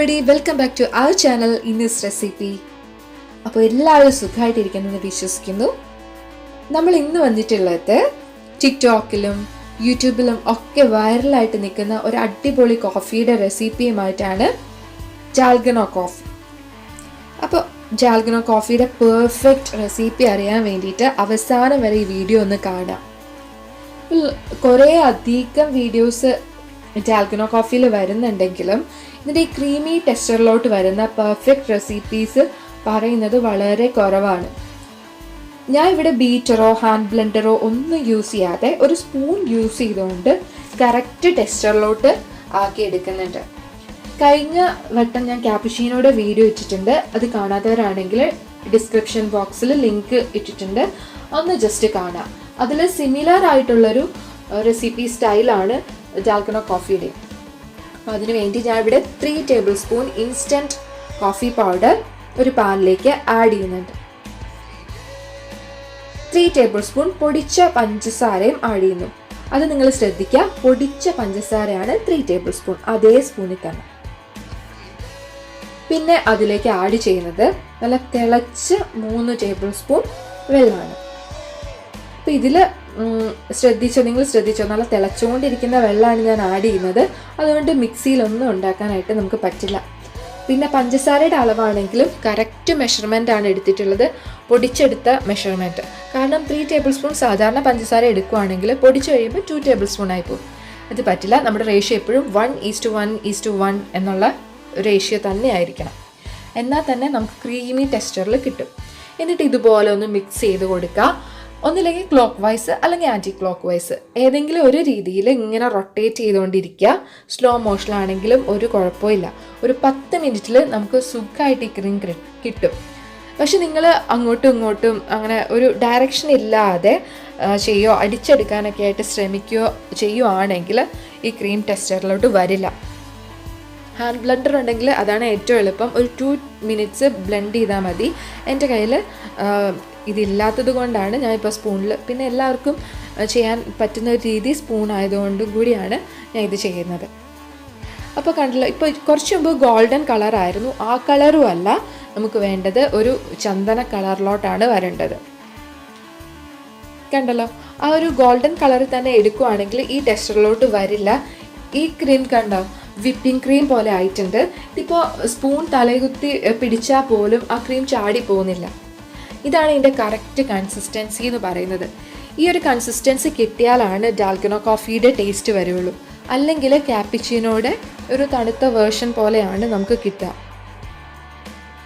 everybody, welcome back to our channel in this recipe. അപ്പോൾ എല്ലാവരും സുഖമായിട്ടിരിക്കുന്നെന്ന് വിശ്വസിക്കുന്നു. നമ്മൾ ഇന്ന് വന്നിട്ടുള്ളത് ടിക്ടോക്കിലും യൂട്യൂബിലും ഒക്കെ വൈറലായിട്ട് നിൽക്കുന്ന ഒരു അടിപൊളി കോഫിയുടെ റെസിപ്പിയുമായിട്ടാണ് ഡാൽഗോണ കോഫി. അപ്പോൾ ഡാൽഗോണ കോഫിയുടെ പെർഫെക്റ്റ് റെസിപ്പി അറിയാൻ വേണ്ടിയിട്ട് അവസാനം വരെ ഈ വീഡിയോ ഒന്ന് കാണാം. കുറേ അധികം വീഡിയോസ് ഡാൽഗോണ കോഫിയിൽ വരുന്നുണ്ടെങ്കിലും ഇതിൻ്റെ ഈ ക്രീമി ടെക്സ്ചറിലോട്ട് വരുന്ന പെർഫെക്റ്റ് റെസിപ്പീസ് പറയുന്നത് വളരെ കുറവാണ്. ഞാൻ ഇവിടെ ബീറ്ററോ ഹാൻഡ് ബ്ലെൻഡറോ ഒന്നും യൂസ് ചെയ്യാതെ ഒരു സ്പൂൺ യൂസ് ചെയ്തുകൊണ്ട് കറക്റ്റ് ടെക്സ്ചറിലോട്ട് ആക്കി എടുക്കുന്നുണ്ട്. കഴിഞ്ഞ വട്ടം ഞാൻ ക്യാpuccinoയുടെ വീഡിയോ ഇട്ടിട്ടുണ്ട്. അത് കാണാത്തവരാണെങ്കിൽ ഡിസ്ക്രിപ്ഷൻ ബോക്സിൽ ലിങ്ക് ഇട്ടിട്ടുണ്ട്, ഒന്ന് ജസ്റ്റ് കാണാം. അതിൽ സിമിലർ ആയിട്ടുള്ളൊരു റെസിപ്പി സ്റ്റൈലാണ് ഡാൽഗോണ കോഫിയുടെ. അപ്പോൾ അതിന് വേണ്ടി ഞാൻ ഇവിടെ 3 table spoon instant coffee powder ഒരു പാനിലേക്ക് ആഡ് ചെയ്യുന്നുണ്ട്. 3 ടേബിൾ സ്പൂൺ പൊടിച്ച പഞ്ചസാരയും ആഡ് ചെയ്യുന്നു. അത് നിങ്ങൾ ശ്രദ്ധിക്കുക, പൊടിച്ച പഞ്ചസാരയാണ് 3 ടേബിൾ സ്പൂൺ, അതേ സ്പൂണിൽ തന്നെ. പിന്നെ അതിലേക്ക് ആഡ് ചെയ്യുന്നത് നല്ല തിളച്ച് 3 ടേബിൾ സ്പൂൺ വെള്ളമാണ്. അപ്പോൾ ഇതിൽ നിങ്ങൾ ശ്രദ്ധിച്ചോ, നല്ല തിളച്ചുകൊണ്ടിരിക്കുന്ന വെള്ളമാണ് ഞാൻ ആഡ് ചെയ്യുന്നത്. അതുകൊണ്ട് മിക്സിയിലൊന്നും ഉണ്ടാക്കാനായിട്ട് നമുക്ക് പറ്റില്ല. പിന്നെ പഞ്ചസാരയുടെ അളവാണെങ്കിലും കറക്റ്റ് മെഷർമെൻ്റ് ആണ് എടുത്തിട്ടുള്ളത്, പൊടിച്ചെടുത്ത മെഷർമെൻറ്റ്. കാരണം 3 ടേബിൾ സ്പൂൺ സാധാരണ പഞ്ചസാര എടുക്കുകയാണെങ്കിൽ പൊടിച്ച് കഴിയുമ്പോൾ 2 ടേബിൾ സ്പൂൺ ആയിപ്പോകും. അത് പറ്റില്ല. നമ്മുടെ റേഷ്യോ എപ്പോഴും 1:1:1 എന്നുള്ള റേഷ്യോ തന്നെ ആയിരിക്കണം. എന്നാൽ തന്നെ നമുക്ക് ക്രീമി ടെക്സ്ചറിൽ കിട്ടും. എന്നിട്ട് ഇതുപോലെ ഒന്ന് മിക്സ് ചെയ്ത് കൊടുക്കുക. ഒന്നില്ലെങ്കിൽ ക്ലോക്ക് വൈസ് അല്ലെങ്കിൽ ആൻറ്റി ക്ലോക്ക് വൈസ്, ഏതെങ്കിലും ഒരു രീതിയിൽ ഇങ്ങനെ റൊട്ടേറ്റ് ചെയ്തുകൊണ്ടിരിക്കുക. സ്ലോ മോഷനിലാണെങ്കിലും ഒരു കുഴപ്പമില്ല. ഒരു 10 മിനിറ്റിൽ നമുക്ക് സുഖമായിട്ട് ഈ ക്രീം കിട്ടും. പക്ഷെ നിങ്ങൾ അങ്ങോട്ടും ഇങ്ങോട്ടും അങ്ങനെ ഒരു ഡയറക്ഷൻ ഇല്ലാതെ അടിച്ചെടുക്കാനൊക്കെ ആയിട്ട് ചെയ്യുവാണെങ്കിൽ ഈ ക്രീം ടെക്സ്ചറിലോട്ട് വരില്ല. ഹാൻഡ് ബ്ലെൻഡർ ഉണ്ടെങ്കിൽ അതാണ് ഏറ്റവും എളുപ്പം. ഒരു 2 മിനിറ്റ്സ് ബ്ലെൻഡ് ചെയ്താൽ മതി. എൻ്റെ കയ്യിൽ ഇതില്ലാത്തത് കൊണ്ടാണ് ഞാൻ ഇപ്പോൾ സ്പൂണിൽ, പിന്നെ എല്ലാവർക്കും ചെയ്യാൻ പറ്റുന്ന ഒരു രീതി സ്പൂൺ ആയതുകൊണ്ടും കൂടിയാണ് ഞാൻ ഇത് ചെയ്യുന്നത്. അപ്പോൾ കണ്ടല്ലോ, ഇപ്പോൾ കുറച്ച് മുമ്പ് ഗോൾഡൻ കളറായിരുന്നു, ആ കളറും അല്ല നമുക്ക് വേണ്ടത്, ഒരു ചന്ദന കളറിലോട്ടാണ് വരേണ്ടത്. കണ്ടല്ലോ, ആ ഒരു ഗോൾഡൻ കളറിൽ തന്നെ എടുക്കുകയാണെങ്കിൽ ഈ ടെക്സ്ചറിലോട്ട് വരില്ല. ഈ ക്രീം കണ്ടോ, വിപ്പിംഗ് ക്രീം പോലെ ആയിട്ടുണ്ട്. ഇതിപ്പോൾ സ്പൂൺ തലകുത്തി പിടിച്ചാൽ പോലും ആ ക്രീം ചാടി പോകുന്നില്ല. ഇതാണ് ഇതിൻ്റെ കറക്റ്റ് കൺസിസ്റ്റൻസി എന്ന് പറയുന്നത്. ഈ ഒരു കൺസിസ്റ്റൻസി കിട്ടിയാലാണ് ഡാൽഗോണ കോഫിയുടെ ടേസ്റ്റ് വരുള്ളൂ. അല്ലെങ്കിൽ ക്യാpuccinoയുടെ ഒരു തണുത്ത വേർഷൻ പോലെയാണ് നമുക്ക് കിട്ടുക.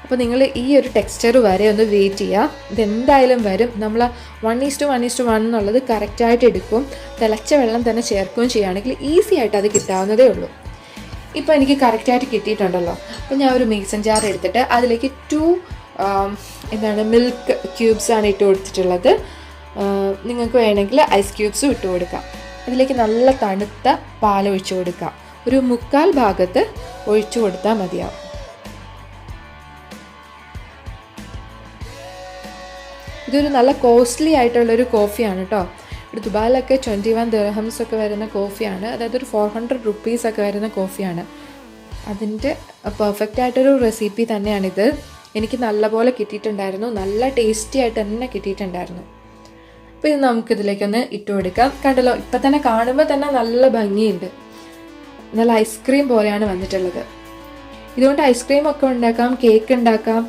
അപ്പോൾ നിങ്ങൾ ഈ ഒരു ടെക്സ്ചർ വരെ ഒന്ന് വെയിറ്റ് ചെയ്യുക. ഇതെന്തായാലും വരും. നമ്മൾ 1:1:1 എന്നുള്ളത് കറക്റ്റായിട്ട് എടുക്കും. തിളച്ച വെള്ളം തന്നെ ചേർക്കുകയും ചെയ്യുകയാണെങ്കിൽ ഈസി ആയിട്ട് അത് കിട്ടാവുന്നതേ ഉള്ളൂ. ഇപ്പോൾ എനിക്ക് കറക്റ്റായിട്ട് കിട്ടിയിട്ടുണ്ടല്ലോ. അപ്പോൾ ഞാൻ ഒരു മിക്സൺ ജാർ എടുത്തിട്ട് അതിലേക്ക് 2 മിൽക്ക് ക്യൂബ്സാണ് ഇട്ട് കൊടുത്തിട്ടുള്ളത്. നിങ്ങൾക്ക് വേണമെങ്കിൽ ഐസ് ക്യൂബ്സും ഇട്ട് കൊടുക്കാം. അതിലേക്ക് നല്ല തണുത്ത പാൽ ഒഴിച്ചു കൊടുക്കാം. ഒരു 1/4 ഭാഗത്ത് ഒഴിച്ചു കൊടുത്താൽ മതിയാവും. ഇതൊരു നല്ല കോസ്റ്റ്ലി ആയിട്ടുള്ളൊരു കോഫിയാണ് കേട്ടോ. ഇവിടെ ദുബായിലൊക്കെ 21 ദിർഹംസ് ഒക്കെ വരുന്ന കോഫിയാണ്, അതായത് ഒരു 400 rupees ഒക്കെ വരുന്ന കോഫിയാണ്. അതിൻ്റെ പെർഫെക്റ്റ് ആയിട്ടൊരു റെസിപ്പി തന്നെയാണിത്. എനിക്ക് നല്ലപോലെ കിട്ടിയിട്ടുണ്ടായിരുന്നു, നല്ല ടേസ്റ്റി ആയിട്ട് തന്നെ കിട്ടിയിട്ടുണ്ടായിരുന്നു. അപ്പോൾ ഇത് നമുക്കിതിലേക്കൊന്ന് ഇട്ട് കൊടുക്കാം. കണ്ടല്ലോ, ഇപ്പം തന്നെ കാണുമ്പോൾ തന്നെ നല്ല ഭംഗിയുണ്ട്. നല്ല ഐസ്ക്രീം പോലെയാണ് വന്നിട്ടുള്ളത്. ഇതുകൊണ്ട് ഐസ്ക്രീം ഒക്കെ ഉണ്ടാക്കാം, കേക്ക് ഉണ്ടാക്കാം,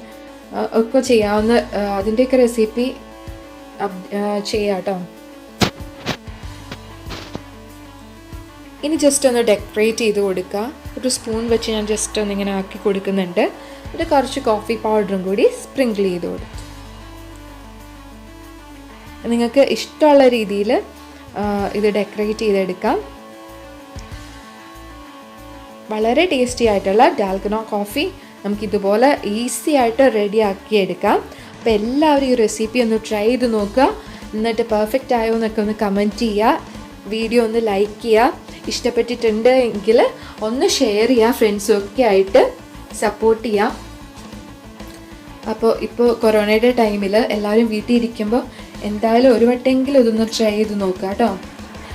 ഒക്കെ ചെയ്യാവുന്ന അതിൻ്റെയൊക്കെ റെസിപ്പി ചെയ്യാം കേട്ടോ. ഇനി ജസ്റ്റ് ഒന്ന് ഡെക്കറേറ്റ് ചെയ്ത് കൊടുക്കുക. ഒരു സ്പൂൺ വെച്ച് ഞാൻ ജസ്റ്റ് ഒന്നിങ്ങനെ ആക്കി കൊടുക്കുന്നുണ്ട്. എന്നിട്ട് കുറച്ച് കോഫി പൗഡറും കൂടി സ്പ്രിങ്കിൾ ചെയ്ത് കൊടുക്കും. നിങ്ങൾക്ക് ഇഷ്ടമുള്ള രീതിയിൽ ഇത് ഡെക്കറേറ്റ് ചെയ്തെടുക്കാം. വളരെ ടേസ്റ്റി ആയിട്ടുള്ള ഡാൽഗോണ കോഫി നമുക്കിതുപോലെ ഈസി ആയിട്ട് റെഡി ആക്കിയെടുക്കാം. അപ്പോൾ എല്ലാവരും ഈ റെസിപ്പി ഒന്ന് ട്രൈ ചെയ്ത് നോക്കുക. എന്നിട്ട് പെർഫെക്റ്റ് ആയോ എന്നൊക്കെ ഒന്ന് കമൻറ്റ് ചെയ്യുക. വീഡിയോ ഒന്ന് ലൈക്ക് ചെയ്യുക. ഇഷ്ടപ്പെട്ടിട്ടുണ്ട് എങ്കിൽ ഒന്ന് ഷെയർ ചെയ്യുക, ഫ്രണ്ട്സും ഒക്കെ ആയിട്ട് സപ്പോർട്ട് ചെയ്യാം. അപ്പോൾ ഇപ്പോൾ കൊറോണയുടെ ടൈമിൽ എല്ലാവരും വീട്ടിൽ ഇരിക്കുമ്പോൾ എന്തായാലും ഒരു വട്ടെങ്കിലും ഇതൊന്ന് ട്രൈ ചെയ്ത് നോക്കുക കേട്ടോ.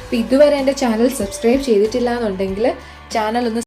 അപ്പോൾ ഇതുവരെ എൻ്റെ ചാനൽ സബ്സ്ക്രൈബ് ചെയ്തിട്ടില്ല എന്നുണ്ടെങ്കിൽ ചാനൽ ഒന്ന്